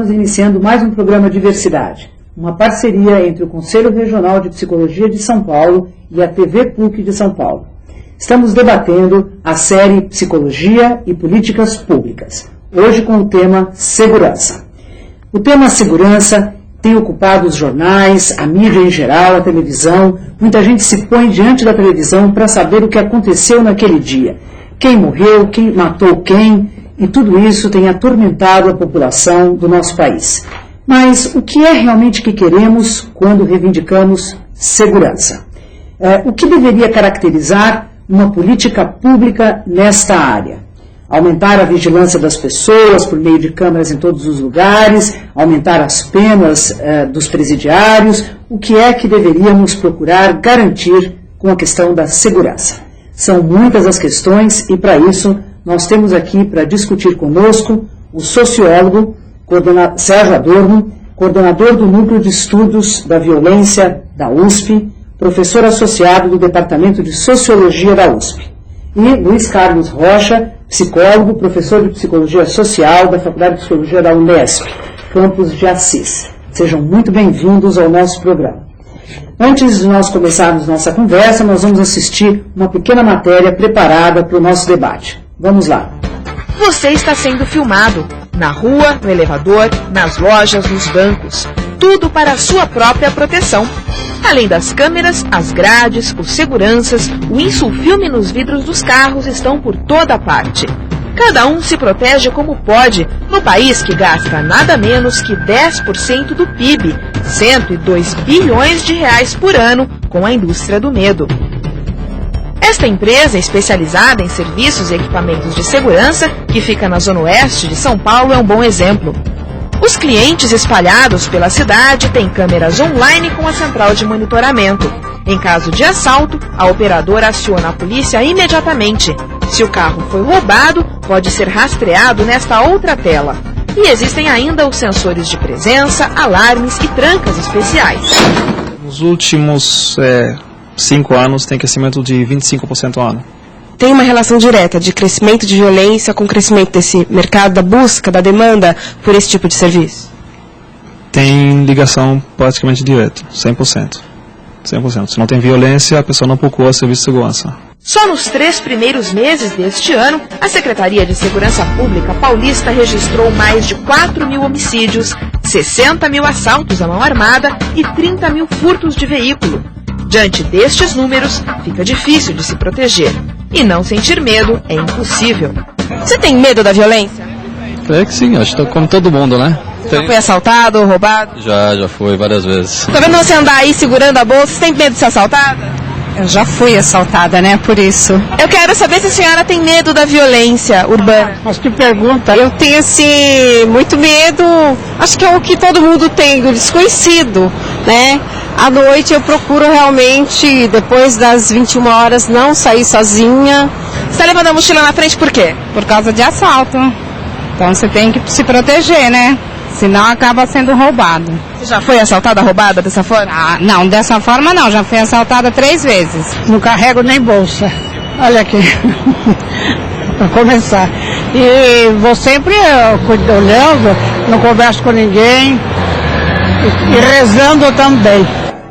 estamos iniciando mais um programa Diversidade, uma parceria entre o Conselho Regional de Psicologia de São Paulo e a TV PUC de São Paulo. Estamos debatendo a série Psicologia e Políticas Públicas, hoje com o tema Segurança. O tema Segurança tem ocupado os jornais, a mídia em geral, a televisão. Muita gente se põe diante da televisão para saber o que aconteceu naquele dia. Quem morreu, quem matou quem, e tudo isso tem atormentado a população do nosso país. Mas o que é realmente que queremos quando reivindicamos segurança? O que deveria caracterizar uma política pública nesta área? Aumentar a vigilância das pessoas por meio de câmeras em todos os lugares, aumentar as penas dos presidiários. O que é que deveríamos procurar garantir com a questão da segurança? São muitas as questões e, para isso, nós temos aqui para discutir conosco o sociólogo Sérgio Adorno, coordenador do Núcleo de Estudos da Violência da USP, professor associado do Departamento de Sociologia da USP. E Luiz Carlos Rocha, psicólogo, professor de Psicologia Social da Faculdade de Psicologia da Unesp, campus de Assis. Sejam muito bem-vindos ao nosso programa. Antes de nós começarmos nossa conversa, nós vamos assistir uma pequena matéria preparada para o nosso debate. Vamos lá. Você está sendo filmado. Na rua, no elevador, nas lojas, nos bancos. Tudo para a sua própria proteção. Além das câmeras, as grades, os seguranças, o insulfilme nos vidros dos carros estão por toda parte. Cada um se protege como pode, no país que gasta nada menos que 10% do PIB, 102 bilhões de reais por ano, com a indústria do medo. Esta empresa, especializada em serviços e equipamentos de segurança, que fica na zona oeste de São Paulo, é um bom exemplo. Os clientes espalhados pela cidade têm câmeras online com a central de monitoramento. Em caso de assalto, a operadora aciona a polícia imediatamente. Se o carro foi roubado, pode ser rastreado nesta outra tela. E existem ainda os sensores de presença, alarmes e trancas especiais. Nos últimos 5 anos tem crescimento de 25% ao ano. Tem uma relação direta de crescimento de violência com o crescimento desse mercado, da busca, da demanda por esse tipo de serviço? Tem ligação praticamente direta, 100%. 100%. Se não tem violência, a pessoa não procura serviço de segurança. Só nos 3 primeiros meses deste ano, a Secretaria de Segurança Pública Paulista registrou mais de 4 mil homicídios, 60 mil assaltos à mão armada e 30 mil furtos de veículo. Diante destes números, fica difícil de se proteger. E não sentir medo é impossível. Você tem medo da violência? Creio que sim, acho que como todo mundo, né? Já foi assaltado ou roubado? Já foi várias vezes. Tá vendo você andar aí segurando a bolsa? Você tem medo de ser assaltada? Eu já fui assaltada, né? Por isso. Eu quero saber se a senhora tem medo da violência urbana. Mas que pergunta. Eu tenho, assim, muito medo. Acho que é o que todo mundo tem, do desconhecido, né? À noite eu procuro realmente, depois das 21 horas, não sair sozinha. Você está levando a mochila na frente por quê? Por causa de assalto. Então você tem que se proteger, né? Senão acaba sendo roubado. Você já foi assaltada, roubada dessa forma? Ah, não, dessa forma não. Já fui assaltada 3 vezes. Não carrego nem bolsa. Olha aqui. Para começar. E vou sempre olhando, não converso com ninguém. E rezando também.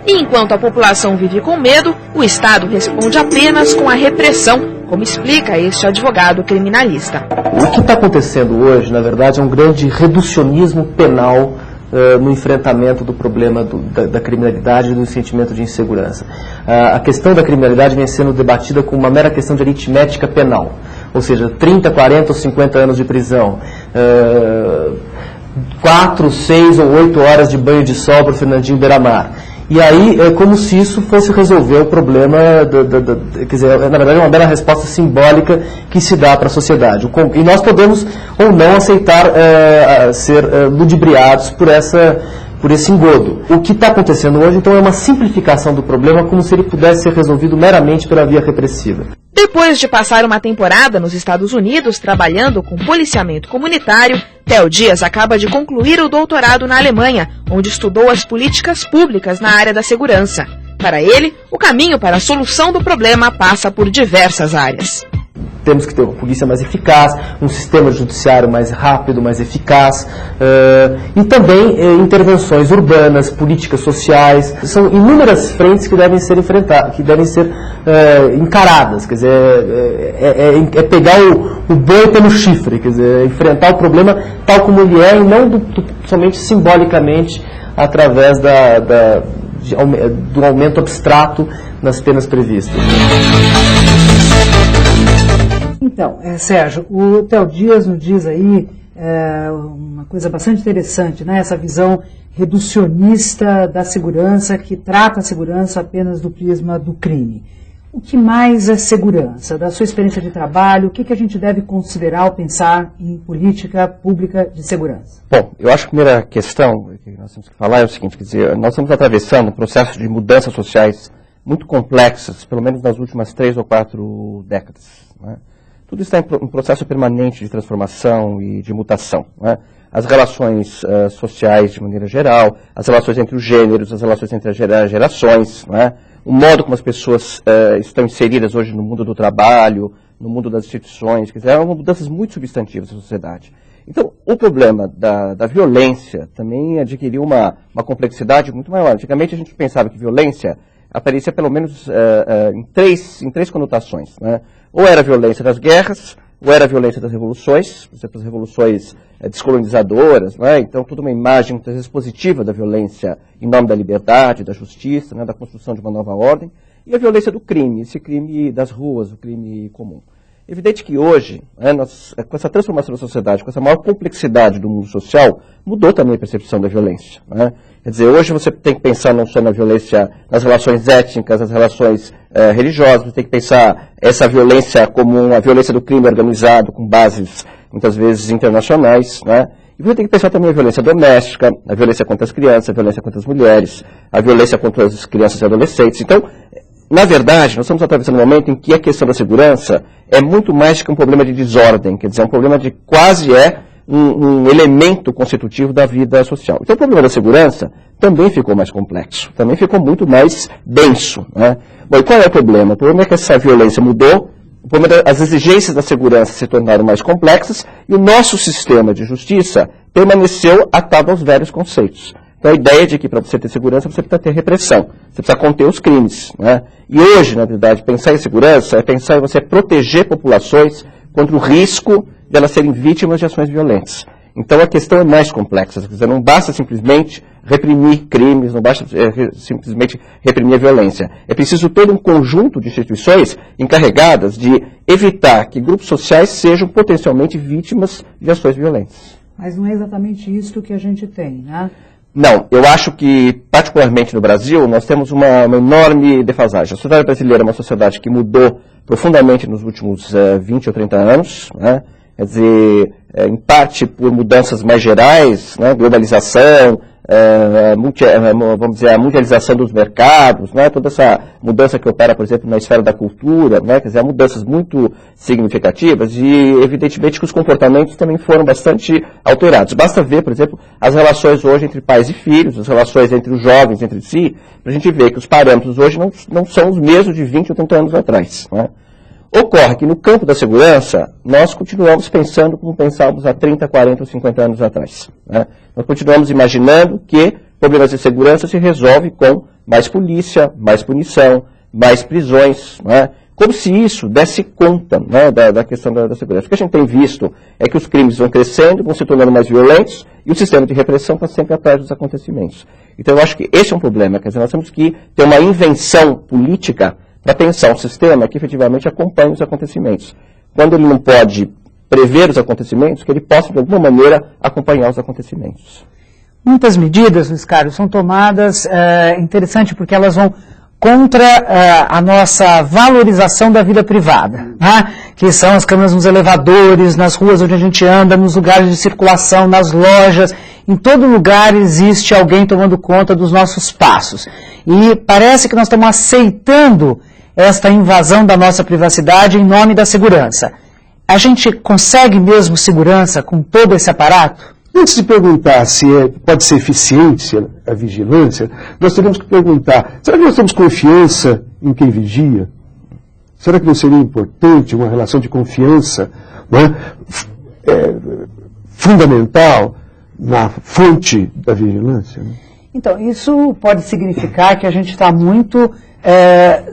E enquanto a população vive com medo, o Estado responde apenas com a repressão, como explica este advogado criminalista. O que está acontecendo hoje, na verdade, é um grande reducionismo penal no enfrentamento do problema da criminalidade e do sentimento de insegurança. A questão da criminalidade vem sendo debatida com uma mera questão de aritmética penal, ou seja, 30, 40 ou 50 anos de prisão, 4, 6 ou 8 horas de banho de sol para o Fernandinho Beiramar. E aí é como se isso fosse resolver o problema, quer dizer, na verdade é uma bela resposta simbólica que se dá para a sociedade. E nós podemos ou não aceitar ser ludibriados por esse engodo. O que está acontecendo hoje, então, é uma simplificação do problema como se ele pudesse ser resolvido meramente pela via repressiva. Depois de passar uma temporada nos Estados Unidos trabalhando com policiamento comunitário, Theo Dias acaba de concluir o doutorado na Alemanha, onde estudou as políticas públicas na área da segurança. Para ele, o caminho para a solução do problema passa por diversas áreas. temos que ter uma polícia mais eficaz, um sistema judiciário mais rápido, mais eficaz, e também intervenções urbanas, políticas sociais. São inúmeras frentes que devem ser enfrentadas, que devem ser encaradas. Quer dizer, é pegar o boi pelo chifre, quer dizer, enfrentar o problema tal como ele é e não somente simbolicamente através do aumento abstrato nas penas previstas. Então, Sérgio, o Theo Dias nos diz aí uma coisa bastante interessante, né? Essa visão reducionista da segurança, que trata a segurança apenas do prisma do crime. O que mais é segurança? Da sua experiência de trabalho, o que a gente deve considerar ao pensar em política pública de segurança? Bom, eu acho que a primeira questão que nós temos que falar é o seguinte, quer dizer, nós estamos atravessando um processo de mudanças sociais muito complexas, pelo menos nas últimas 3 ou 4 décadas, né? Tudo está em processo permanente de transformação e de mutação, né? As relações sociais de maneira geral, as relações entre os gêneros, as relações entre as gerações, né? O modo como as pessoas estão inseridas hoje no mundo do trabalho, no mundo das instituições, quer dizer, são mudanças muito substantivas na sociedade. Então, o problema da violência também adquiriu uma complexidade muito maior. Antigamente a gente pensava que violência aparecia pelo menos em três conotações, né? Ou era a violência das guerras, ou era a violência das revoluções, por exemplo, as revoluções descolonizadoras, né? Então toda uma imagem muitas vezes positiva da violência em nome da liberdade, da justiça, né? Da construção de uma nova ordem, e a violência do crime, esse crime das ruas, o crime comum. Evidente que hoje, né, com essa transformação da sociedade, com essa maior complexidade do mundo social, mudou também a percepção da violência, né? Quer dizer, hoje você tem que pensar não só na violência, nas relações étnicas, nas relações religiosas, você tem que pensar essa violência como uma violência do crime organizado, com bases, muitas vezes, internacionais, né? E você tem que pensar também a violência doméstica, a violência contra as crianças, a violência contra as mulheres, a violência contra as crianças e adolescentes. Então, na verdade, nós estamos atravessando um momento em que a questão da segurança é muito mais que um problema de desordem, quer dizer, é um problema de quase um elemento constitutivo da vida social. Então o problema da segurança também ficou mais complexo, também ficou muito mais denso, né? Bom, e qual é o problema? O problema é que essa violência mudou, o problema é que as exigências da segurança se tornaram mais complexas e o nosso sistema de justiça permaneceu atado aos velhos conceitos. Então a ideia de que para você ter segurança você precisa ter repressão, você precisa conter os crimes, né? E hoje, na verdade, pensar em segurança é pensar em você proteger populações contra o risco de elas serem vítimas de ações violentas. Então a questão é mais complexa, quer dizer, não basta simplesmente reprimir crimes, não basta simplesmente reprimir a violência. É preciso todo um conjunto de instituições encarregadas de evitar que grupos sociais sejam potencialmente vítimas de ações violentas. Mas não é exatamente isso que a gente tem, né? Não, eu acho que, particularmente no Brasil, nós temos uma enorme defasagem. A sociedade brasileira é uma sociedade que mudou profundamente nos últimos 20 ou 30 anos, né? Quer dizer, em parte por mudanças mais gerais, né? Globalização, vamos dizer, a mundialização dos mercados, né? Toda essa mudança que opera, por exemplo, na esfera da cultura, né? Quer dizer, há mudanças muito significativas e, evidentemente, que os comportamentos também foram bastante alterados. Basta ver, por exemplo, as relações hoje entre pais e filhos, as relações entre os jovens entre si, para a gente ver que os parâmetros hoje não são os mesmos de 20 ou 30 anos atrás, né? Ocorre que no campo da segurança, nós continuamos pensando como pensávamos há 30, 40 ou 50 anos atrás, né? Nós continuamos imaginando que problemas de segurança se resolvem com mais polícia, mais punição, mais prisões, né? Como se isso desse conta, né, da questão da segurança. O que a gente tem visto é que os crimes vão crescendo, vão se tornando mais violentos e o sistema de repressão está sempre atrás dos acontecimentos. Então eu acho que esse é um problema, quer dizer, nós temos que ter uma invenção política para pensar um sistema que efetivamente acompanhe os acontecimentos. Quando ele não pode prever os acontecimentos, que ele possa, de alguma maneira, acompanhar os acontecimentos. Muitas medidas, Luiz Carlos, são tomadas, interessante porque elas vão contra a nossa valorização da vida privada, né? Que são as câmeras nos elevadores, nas ruas onde a gente anda, nos lugares de circulação, nas lojas. Em todo lugar existe alguém tomando conta dos nossos passos. E parece que nós estamos aceitando esta invasão da nossa privacidade em nome da segurança. A gente consegue mesmo segurança com todo esse aparato? Antes de perguntar se pode ser eficiente a vigilância, nós teremos que perguntar, será que nós temos confiança em quem vigia? Será que não seria importante uma relação de confiança, né, fundamental na fonte da vigilância? Né? Então, isso pode significar que a gente está muito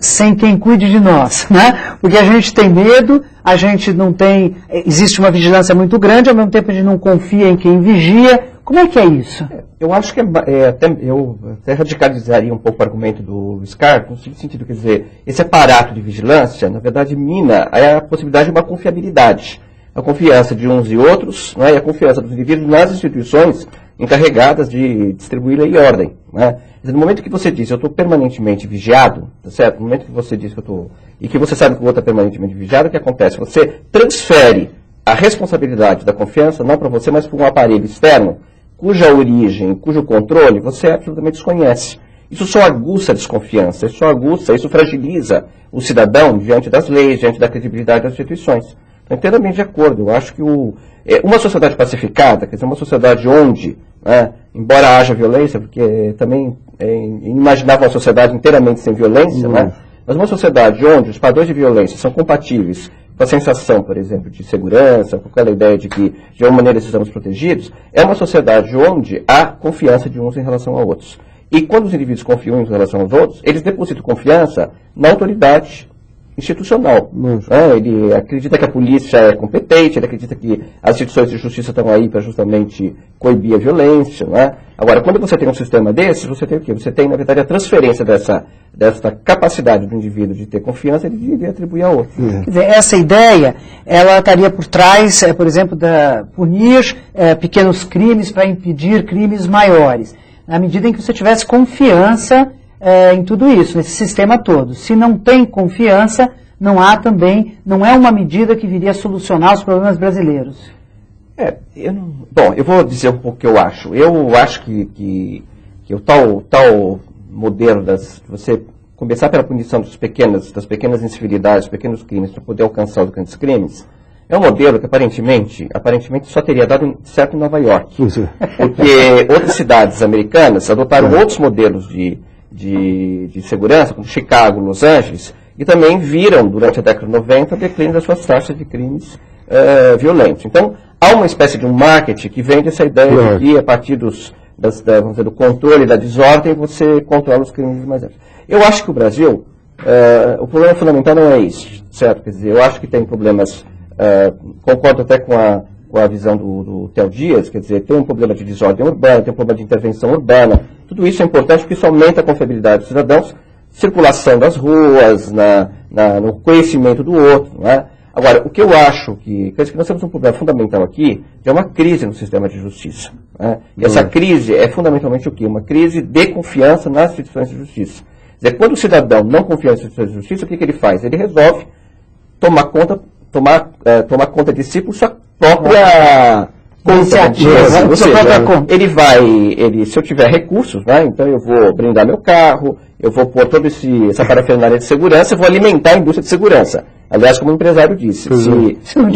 sem quem cuide de nós, né? Porque a gente tem medo, a gente não tem... Existe uma vigilância muito grande, ao mesmo tempo a gente não confia em quem vigia. Como é que é isso? Eu acho que eu até radicalizaria um pouco o argumento do Luiz Carlos, no sentido, quer dizer, esse aparato de vigilância, na verdade, mina a possibilidade de uma confiabilidade. A confiança de uns e outros, né, e a confiança dos indivíduos nas instituições encarregadas de distribuir lei e ordem. Né? No momento que você diz, eu estou permanentemente vigiado, tá certo? No momento que você diz que eu estou... E que você sabe que o outro está permanentemente vigiado, o que acontece? Você transfere a responsabilidade da confiança, não para você, mas para um aparelho externo, cuja origem, cujo controle você absolutamente desconhece. Isso só aguça a desconfiança, isso fragiliza o cidadão diante das leis, diante da credibilidade das instituições. Estou inteiramente de acordo. Eu acho que uma sociedade pacificada, quer dizer, uma sociedade onde, né, embora haja violência, porque também é inimaginável uma sociedade inteiramente sem violência, né, mas uma sociedade onde os padrões de violência são compatíveis com a sensação, por exemplo, de segurança, com aquela ideia de que, de alguma maneira, estamos protegidos, é uma sociedade onde há confiança de uns em relação a outros. E quando os indivíduos confiam em relação aos outros, eles depositam confiança na autoridade institucional. Ele acredita que a polícia é competente, ele acredita que as instituições de justiça estão aí para justamente coibir a violência. Né? Agora, quando você tem um sistema desses, você tem o quê? Você tem, na verdade, a transferência dessa capacidade do indivíduo de ter confiança e de atribuir a outro. Quer dizer, essa ideia, ela estaria por trás, por exemplo, da punir pequenos crimes para impedir crimes maiores, na medida em que você tivesse confiança em tudo isso, nesse sistema todo. Se não tem confiança, não é uma medida que viria a solucionar os problemas brasileiros. Bom, eu vou dizer um pouco o que eu acho. Eu acho que o tal modelo você começar pela punição das pequenas incivilidades, dos pequenos crimes, para poder alcançar os grandes crimes, é um modelo que aparentemente só teria dado certo em Nova York. Porque outras cidades americanas adotaram outros modelos de segurança, como Chicago, Los Angeles, e também viram, durante a década de 90, o declínio das suas taxas de crimes violentos. Então, há uma espécie de um marketing que vem dessa ideia de que, a partir do controle da desordem, você controla os crimes mais altos. Eu acho que o Brasil, o problema fundamental não é isso, certo? Quer dizer, eu acho que tem problemas, concordo até com a visão do Theo Dias, quer dizer, tem um problema de desordem urbana, tem um problema de intervenção urbana. Tudo isso é importante porque isso aumenta a confiabilidade dos cidadãos, circulação das ruas, no conhecimento do outro. Não é? Agora, o que eu acho que nós temos um problema fundamental aqui, é uma crise no sistema de justiça. Né? E essa crise é fundamentalmente o quê? Uma crise de confiança nas instituições de justiça. Quer dizer, quando o cidadão não confia nas instituições de justiça, o que ele faz? Ele resolve tomar conta de si por sua própria conta. Se eu tiver recursos, né, então eu vou blindar meu carro, eu vou pôr toda essa parafernália de segurança, eu vou alimentar a indústria de segurança. Aliás, como o empresário disse, se não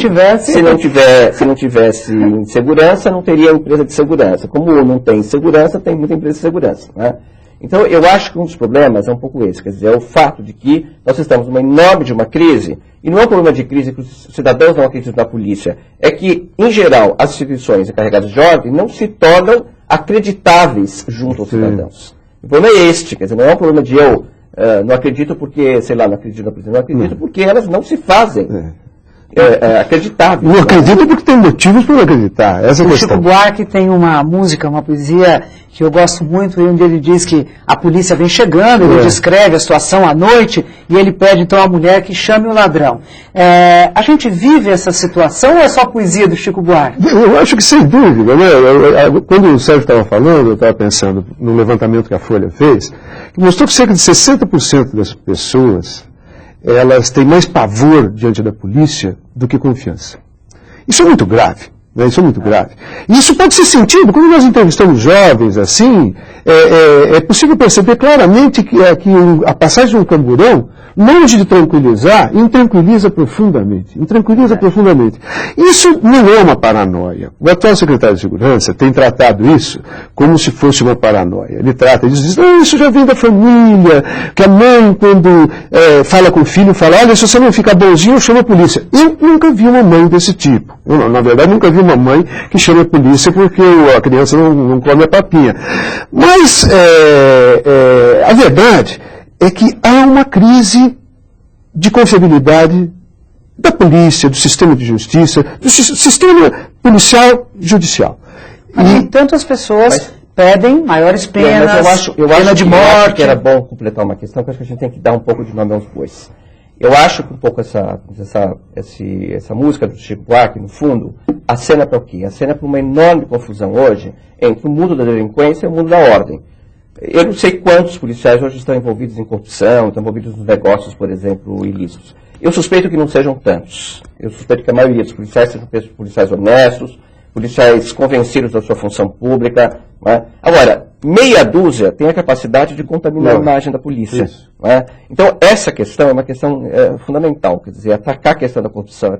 tivesse segurança, não teria empresa de segurança. Como não tem segurança, tem muita empresa de segurança. Né? Então, eu acho que um dos problemas é um pouco esse, quer dizer, é o fato de que nós estamos numa enorme crise, e não é um problema de crise que os cidadãos não acreditam na polícia, é que, em geral, as instituições encarregadas de ordem não se tornam acreditáveis junto aos cidadãos. O problema é este, quer dizer, não é um problema de eu não acredito porque, sei lá, não acredito na polícia, não acredito porque elas não se fazem acreditáveis. Não acredito porque tem motivos para não acreditar. Essa é a questão. Chico Buarque tem uma música, uma poesia que eu gosto muito, onde ele diz que a polícia vem chegando, ele descreve a situação à noite e ele pede então à mulher que chame o ladrão. A gente vive essa situação ou é só poesia do Chico Buarque? Eu acho que sem dúvida. Né? Quando o Sérgio estava falando, eu estava pensando no levantamento que a Folha fez, que mostrou que cerca de 60% das pessoas elas têm mais pavor diante da polícia do que confiança. Isso é muito grave. Né? Isso é muito grave. E isso pode ser sentido, quando nós entrevistamos jovens assim, é possível perceber claramente que a passagem de um camburão, longe de tranquilizar, intranquiliza profundamente. Isso não é uma paranoia. O atual secretário de Segurança tem tratado isso como se fosse uma paranoia. Ele diz, não, isso já vem da família, que a mãe, quando fala com o filho, fala, olha, se você não ficar bonzinho, chama a polícia. Eu nunca vi uma mãe desse tipo. Eu, na verdade, nunca vi uma mãe que chama a polícia porque a criança não come a papinha. Mas a verdade é que há uma crise de confiabilidade da polícia, do sistema de justiça, do sistema policial judicial. E tantas pessoas pedem maiores penas, pena de morte. Eu acho que era bom completar uma questão, que acho que a gente tem que dar um pouco de nome aos bois. Eu acho que um pouco essa música do Chico Buarque, no fundo, acena para o quê? Acena para uma enorme confusão hoje entre o mundo da delinquência e o mundo da ordem. Eu não sei quantos policiais hoje estão envolvidos em corrupção, estão envolvidos nos negócios, por exemplo, ilícitos. Eu suspeito que não sejam tantos. Eu suspeito que a maioria dos policiais sejam policiais honestos, policiais convencidos da sua função pública. Né? Agora, meia dúzia tem a capacidade de contaminar a imagem da polícia. Né? Então, essa questão é uma questão fundamental. Quer dizer, atacar a questão da corrupção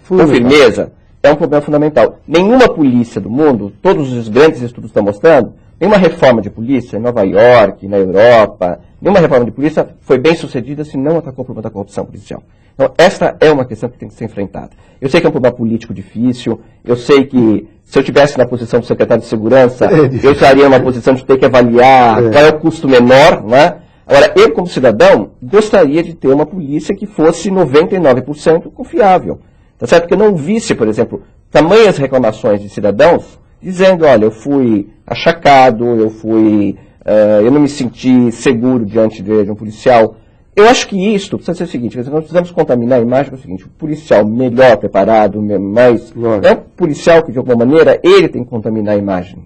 com firmeza é um problema fundamental. Nenhuma polícia do mundo, todos os grandes estudos estão mostrando, nenhuma reforma de polícia em Nova York, na Europa, nenhuma reforma de polícia foi bem sucedida se não atacou o problema da corrupção policial. Então, esta é uma questão que tem que ser enfrentada. Eu sei que é um problema político difícil, eu sei que se eu estivesse na posição do secretário de Segurança, eu estaria numa posição de ter que avaliar qual é o custo menor, né? Agora, eu como cidadão, gostaria de ter uma polícia que fosse 99% confiável. Tá certo? Que eu não visse, por exemplo, tamanhas reclamações de cidadãos dizendo, olha, eu fui achacado, eu não me senti seguro diante de um policial. Eu acho que isto precisa ser o seguinte, nós precisamos contaminar a imagem com o seguinte, o policial melhor preparado, mais... É um policial que, de alguma maneira, ele tem que contaminar a imagem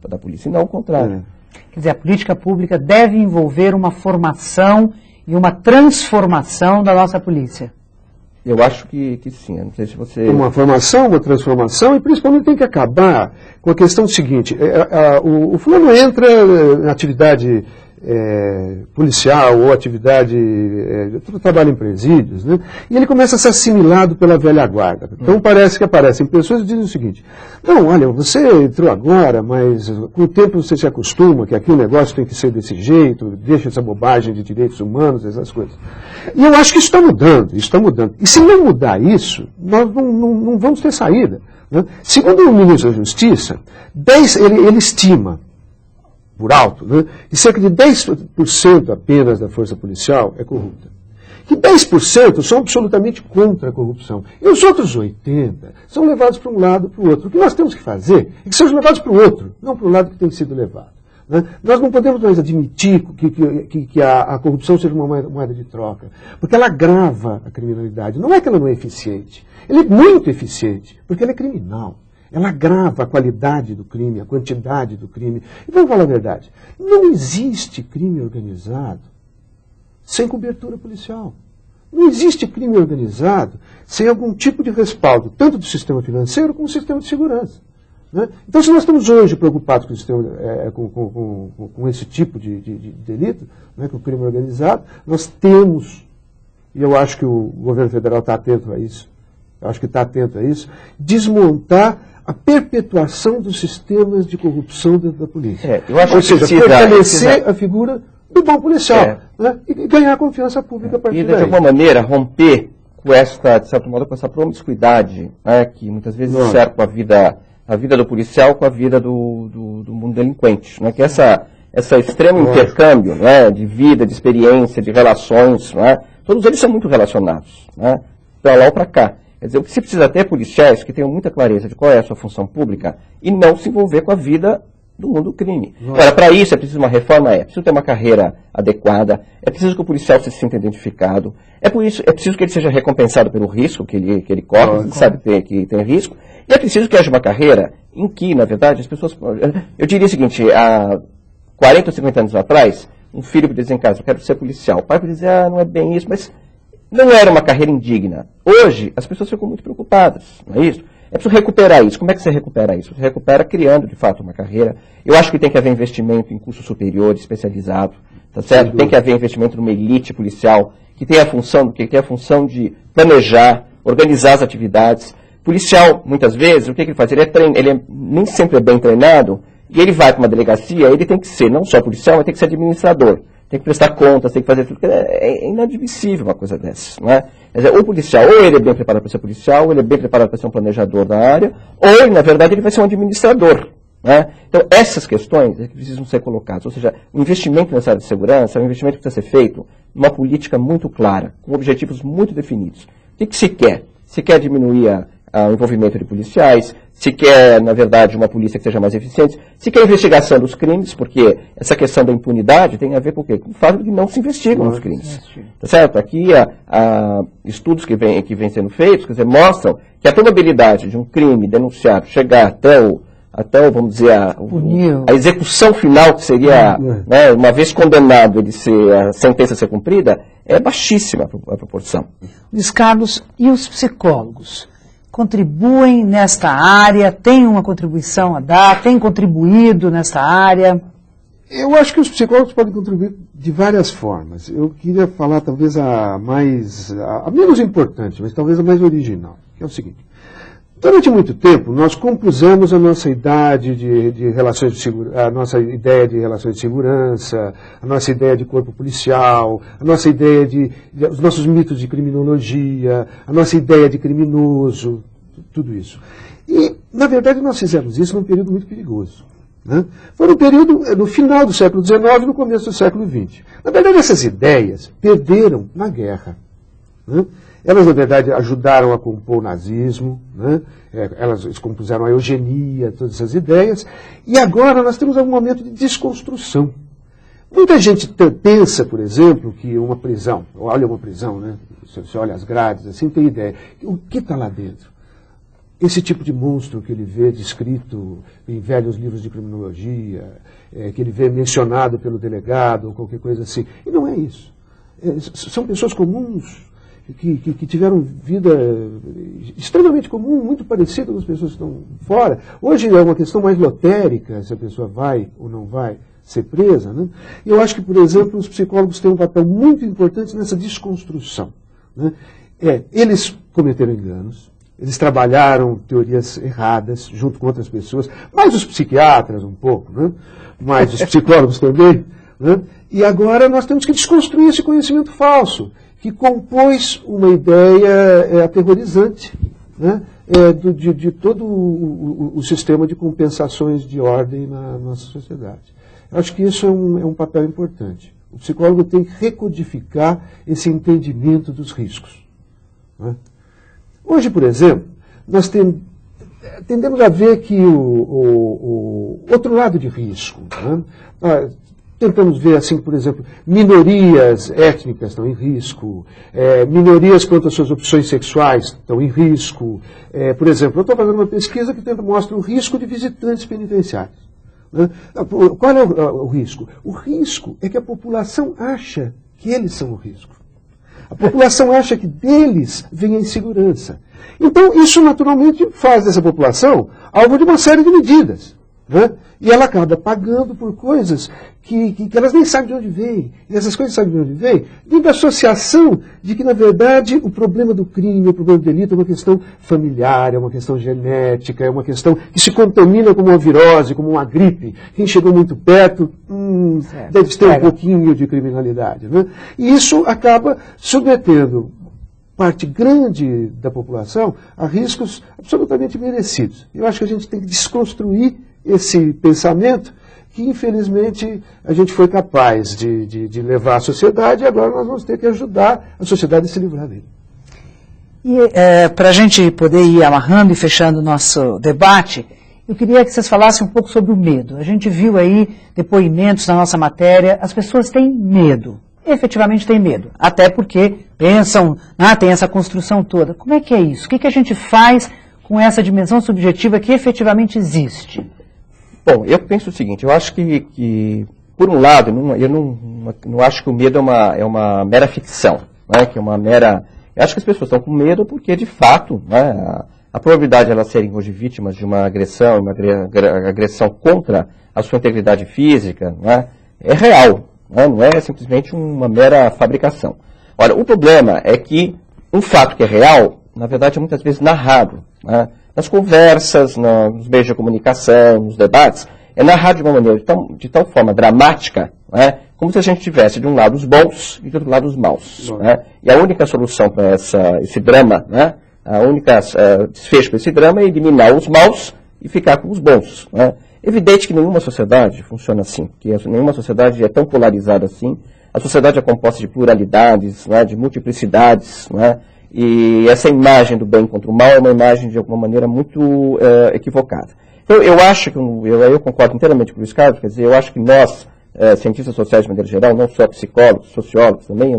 da polícia, e não o contrário. Quer dizer, a política pública deve envolver uma formação e uma transformação da nossa polícia. Eu acho que sim, eu não sei se você... Uma formação, uma transformação, e principalmente tem que acabar com a questão seguinte, o fulano entra na atividade policial ou atividade, trabalho em presídios, né? E ele começa a ser assimilado pela velha guarda. Então parece que aparecem pessoas que dizem o seguinte, não, olha, você entrou agora, mas com o tempo você se acostuma que aqui o negócio tem que ser desse jeito, deixa essa bobagem de direitos humanos, essas coisas. E eu acho que isso está mudando, E se não mudar isso, nós não vamos ter saída. Né? Segundo o ministro da Justiça, ele estima, por alto, né, que cerca de 10% apenas da força policial é corrupta. Que 10% são absolutamente contra a corrupção. E os outros 80% são levados para um lado e para o outro. O que nós temos que fazer é que sejam levados para o outro, não para o lado que tem sido levado. Né? Nós não podemos mais admitir que a corrupção seja uma moeda de troca, porque ela agrava a criminalidade. Não é que ela não é eficiente. Ela é muito eficiente, porque ela é criminal. Ela agrava a qualidade do crime, a quantidade do crime. E vamos falar a verdade, não existe crime organizado sem cobertura policial. Não existe crime organizado sem algum tipo de respaldo, tanto do sistema financeiro como do sistema de segurança. Né? Então, se nós estamos hoje preocupados com, o sistema, com esse tipo de delito, né, com o crime organizado, nós temos, e eu acho que o governo federal está atento a isso, desmontar a perpetuação dos sistemas de corrupção dentro da polícia. Eu acho Ou seja, fortalecer a figura do bom policial, né? E ganhar a confiança pública a partir daí. E, de alguma maneira, romper com de certo modo, com essa promiscuidade, né, que muitas vezes cerca a vida do policial com a vida do mundo delinquente. Né? Que essa extremo intercâmbio, né, de vida, de experiência, de relações, né, todos eles são muito relacionados, né, para lá ou para cá. Quer dizer, o que se precisa ter é policiais que tenham muita clareza de qual é a sua função pública e não se envolver com a vida do mundo do crime. Agora, para isso é preciso uma reforma, é preciso ter uma carreira adequada, é preciso que o policial se sinta identificado, é preciso que ele seja recompensado pelo risco que ele corre, ele sabe que tem risco, e é preciso que haja uma carreira em que, na verdade, as pessoas... Eu diria o seguinte, há 40 ou 50 anos atrás, um filho podia dizer em casa, eu quero ser policial. O pai podia dizer, não é bem isso, mas não era uma carreira indigna. Hoje, as pessoas ficam muito preocupadas, não é isso? É preciso recuperar isso. Como é que você recupera isso? Você recupera criando, de fato, uma carreira. Eu acho que tem que haver investimento em curso superior, especializado, tá certo? Tem que haver investimento numa elite policial que tem a função de planejar, organizar as atividades. Policial, muitas vezes, o que ele faz? Ele nem sempre é bem treinado, e ele vai para uma delegacia, ele tem que ser não só policial, mas tem que ser administrador. Tem que prestar contas, tem que fazer tudo. É inadmissível uma coisa dessas, não é? Quer dizer, o policial, ou ele é bem preparado para ser policial, ou ele é bem preparado para ser um planejador da área, ou, na verdade, ele vai ser um administrador. Né? Então, essas questões precisam ser colocadas. Ou seja, o investimento nessa área de segurança é um investimento que precisa ser feito numa política muito clara, com objetivos muito definidos. O que se quer? Se quer diminuir o envolvimento de policiais, se quer, na verdade, uma polícia que seja mais eficiente, se quer investigação dos crimes, porque essa questão da impunidade tem a ver com o quê? Com o fato de que não se investigam os crimes. Tá certo? Aqui, estudos que vêm sendo feitos, quer dizer, mostram que a probabilidade de um crime denunciado chegar até vamos dizer, a execução final, que seria, né, uma vez condenado, a sentença ser cumprida, é baixíssima a proporção. Luiz Carlos, e os psicólogos? Contribuem nesta área? Têm uma contribuição a dar? Têm contribuído nesta área? Eu acho que os psicólogos podem contribuir de várias formas. Eu queria falar talvez a menos importante, mas talvez a mais original, que é o seguinte. Durante muito tempo, nós compusemos a nossa idade de relações de segurança, a nossa ideia de relações de segurança, a nossa ideia de corpo policial, a nossa ideia os nossos mitos de criminologia, a nossa ideia de criminoso, tudo isso. E, na verdade, nós fizemos isso num período muito perigoso. Né? Foi um período no final do século XIX e no começo do século XX. Na verdade, essas ideias perderam na guerra. Né? Elas, na verdade, ajudaram a compor o nazismo, né? Elas compuseram a eugenia, todas essas ideias, e agora nós temos um momento de desconstrução. Muita gente pensa, por exemplo, que uma prisão, olha uma prisão, né? Você olha as grades, assim, tem ideia. O que está lá dentro? Esse tipo de monstro que ele vê descrito em velhos livros de criminologia, que ele vê mencionado pelo delegado, ou qualquer coisa assim. E não é isso. São pessoas comuns, que tiveram vida extremamente comum, muito parecida com as pessoas que estão fora. Hoje é uma questão mais lotérica, se a pessoa vai ou não vai ser presa. Né? E eu acho que, por exemplo, os psicólogos têm um papel muito importante nessa desconstrução. Né? Eles cometeram enganos, eles trabalharam teorias erradas junto com outras pessoas, mais os psiquiatras um pouco, né? Mais os psicólogos também. Né? E agora nós temos que desconstruir esse conhecimento falso, que compôs uma ideia aterrorizante, né, de todo o sistema de compensações de ordem na nossa sociedade. Eu acho que isso é um papel importante. O psicólogo tem que recodificar esse entendimento dos riscos. Né? Hoje, por exemplo, nós tendemos a ver que o outro lado de risco, né? Tentamos ver, assim, por exemplo, minorias étnicas estão em risco, minorias quanto às suas opções sexuais estão em risco. Por exemplo, eu estou fazendo uma pesquisa que mostra o risco de visitantes penitenciários. Né? Qual é o risco? O risco é que a população acha que eles são o risco. A população acha que deles vem a insegurança. Então, isso naturalmente faz dessa população alvo de uma série de medidas. Né? E ela acaba pagando por coisas que elas nem sabem de onde vêm. E essas coisas sabem de onde vêm? Vem da associação de que, na verdade, o problema do crime, o problema do delito é uma questão familiar, é uma questão genética, é uma questão que se contamina como uma virose, como uma gripe. Quem chegou muito perto deve ter um pouquinho de criminalidade. Né? E isso acaba submetendo parte grande da população a riscos absolutamente merecidos. Eu acho que a gente tem que desconstruir esse pensamento que, infelizmente, a gente foi capaz de levar à sociedade e agora nós vamos ter que ajudar a sociedade a se livrar dele. E para a gente poder ir amarrando e fechando o nosso debate, eu queria que vocês falassem um pouco sobre o medo. A gente viu aí depoimentos na nossa matéria, as pessoas têm medo. Efetivamente têm medo, até porque pensam, tem essa construção toda. Como é que é isso? O que a gente faz com essa dimensão subjetiva que efetivamente existe? Bom, eu penso o seguinte, eu acho que por um lado, eu não acho que o medo é uma mera ficção, né, que é uma mera... Eu acho que as pessoas estão com medo porque, de fato, né, a probabilidade de elas serem hoje vítimas de uma agressão contra a sua integridade física, né, é real, né, não é simplesmente uma mera fabricação. Ora, o problema é que um fato que é real, na verdade, é muitas vezes narrado, né, nas conversas, nos meios de comunicação, nos debates, é narrado de uma maneira de tal forma dramática, né, como se a gente tivesse de um lado os bons e de outro lado os maus. Né? E a única solução para esse drama, né, a única desfecho para esse drama é eliminar os maus e ficar com os bons. Né? Evidente que nenhuma sociedade funciona assim, porque nenhuma sociedade é tão polarizada assim. A sociedade é composta de pluralidades, né, de multiplicidades, né, e essa imagem do bem contra o mal é uma imagem, de alguma maneira, muito equivocada. Então, eu acho que, eu concordo inteiramente com o Luiz Carlos, quer dizer, eu acho que nós, cientistas sociais de maneira geral, não só psicólogos, sociólogos também,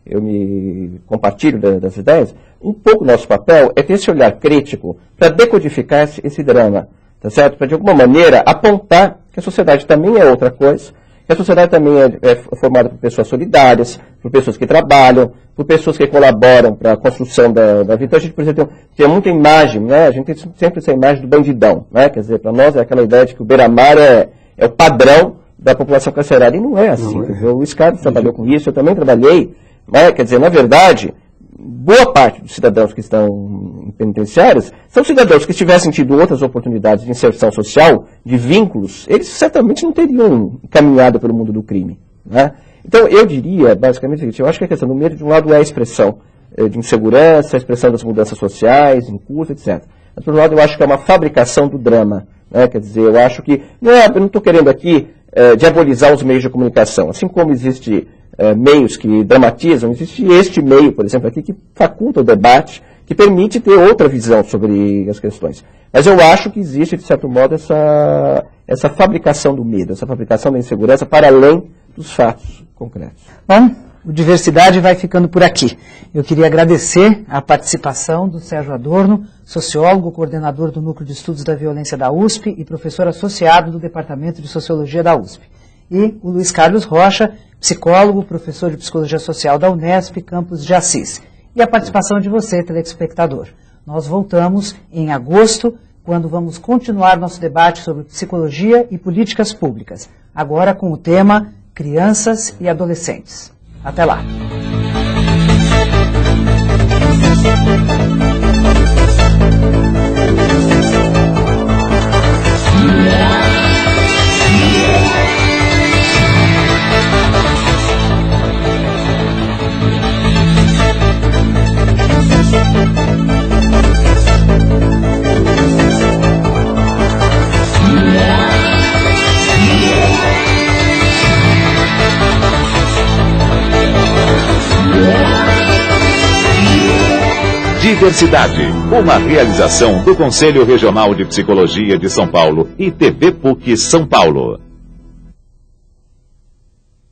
eu me compartilho das ideias, um pouco nosso papel é ter esse olhar crítico para decodificar esse drama, tá certo? Para, de alguma maneira, apontar que a sociedade também é outra coisa, que a sociedade também é formada por pessoas solidárias, por pessoas que trabalham, por pessoas que colaboram para a construção da vida. Então, a gente, por exemplo, tem muita imagem, né? A gente tem sempre essa imagem do bandidão, né? Quer dizer, para nós é aquela ideia de que o beira-mar é o padrão da população carcerária, e não é assim. Não é. O Luiz Carlos trabalhou com isso, eu também trabalhei, né? Quer dizer, na verdade, boa parte dos cidadãos que estão em penitenciárias são cidadãos que tivessem tido outras oportunidades de inserção social, de vínculos, eles certamente não teriam caminhado pelo mundo do crime. Né? Então, eu diria, basicamente, o seguinte, eu acho que a questão do medo, de um lado, é a expressão de insegurança, a expressão das mudanças sociais, em curso, etc. Mas, por outro lado, eu acho que é uma fabricação do drama. Né? Quer dizer, eu acho que, eu não estou querendo aqui diabolizar os meios de comunicação, assim como existe meios que dramatizam, existe este meio, por exemplo, aqui, que faculta o debate, que permite ter outra visão sobre as questões. Mas eu acho que existe, de certo modo, essa fabricação do medo, essa fabricação da insegurança para além dos fatos concretos. Bom, o Diversidade vai ficando por aqui. Eu queria agradecer a participação do Sérgio Adorno, sociólogo, coordenador do Núcleo de Estudos da Violência da USP e professor associado do Departamento de Sociologia da USP. E o Luiz Carlos Rocha, psicólogo, professor de Psicologia Social da Unesp, campus de Assis. E a participação de você, telespectador. Nós voltamos em agosto, quando vamos continuar nosso debate sobre psicologia e políticas públicas, agora com o tema Crianças e Adolescentes. Até lá! Diversidade, uma realização do Conselho Regional de Psicologia de São Paulo e TV PUC São Paulo.